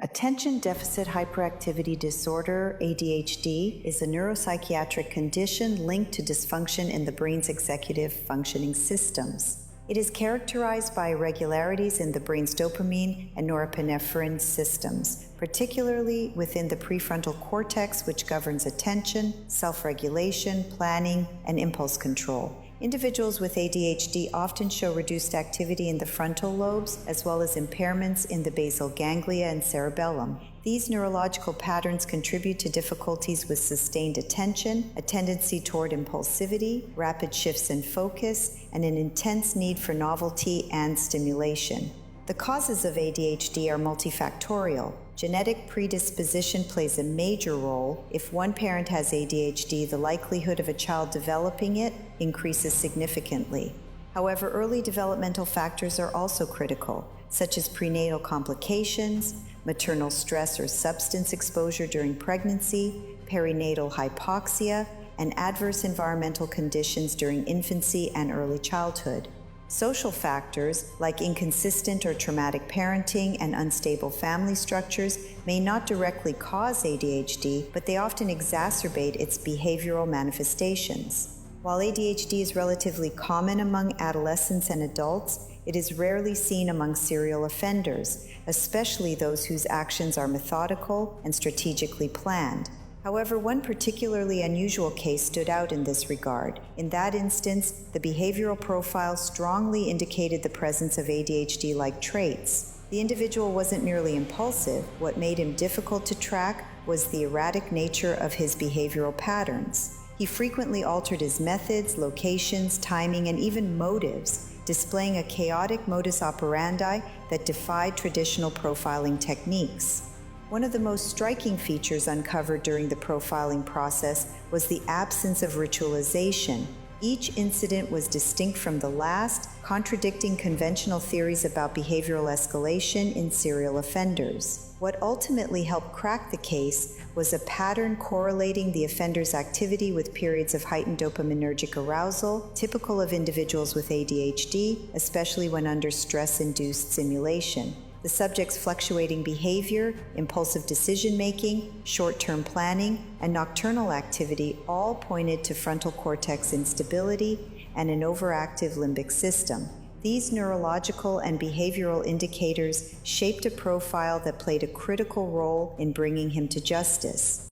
Attention Deficit Hyperactivity Disorder, ADHD, is a neuropsychiatric condition linked to dysfunction in the brain's executive functioning systems. It is characterized by irregularities in the brain's dopamine and norepinephrine systems, particularly within the prefrontal cortex, which governs attention, self-regulation, planning, and impulse control. Individuals with ADHD often show reduced activity in the frontal lobes, as well as impairments in the basal ganglia and cerebellum. These neurological patterns contribute to difficulties with sustained attention, a tendency toward impulsivity, rapid shifts in focus, and an intense need for novelty and stimulation. The causes of ADHD are multifactorial. Genetic predisposition plays a major role. If one parent has ADHD, the likelihood of a child developing it increases significantly. However, early developmental factors are also critical, such as prenatal complications, maternal stress or substance exposure during pregnancy, perinatal hypoxia, and adverse environmental conditions during infancy and early childhood. Social factors, like inconsistent or traumatic parenting and unstable family structures, may not directly cause ADHD, but they often exacerbate its behavioral manifestations. While ADHD is relatively common among adolescents and adults, it is rarely seen among serial offenders, especially those whose actions are methodical and strategically planned. However, one particularly unusual case stood out in this regard. In that instance, the behavioral profile strongly indicated the presence of ADHD-like traits. The individual wasn't merely impulsive. What made him difficult to track was the erratic nature of his behavioral patterns. He frequently altered his methods, locations, timing, and even motives, displaying a chaotic modus operandi that defied traditional profiling techniques. One of the most striking features uncovered during the profiling process was the absence of ritualization. Each incident was distinct from the last, contradicting conventional theories about behavioral escalation in serial offenders. What ultimately helped crack the case was a pattern correlating the offender's activity with periods of heightened dopaminergic arousal, typical of individuals with ADHD, especially when under stress-induced stimulation. The subject's fluctuating behavior, impulsive decision-making, short-term planning, and nocturnal activity all pointed to frontal cortex instability and an overactive limbic system. These neurological and behavioral indicators shaped a profile that played a critical role in bringing him to justice.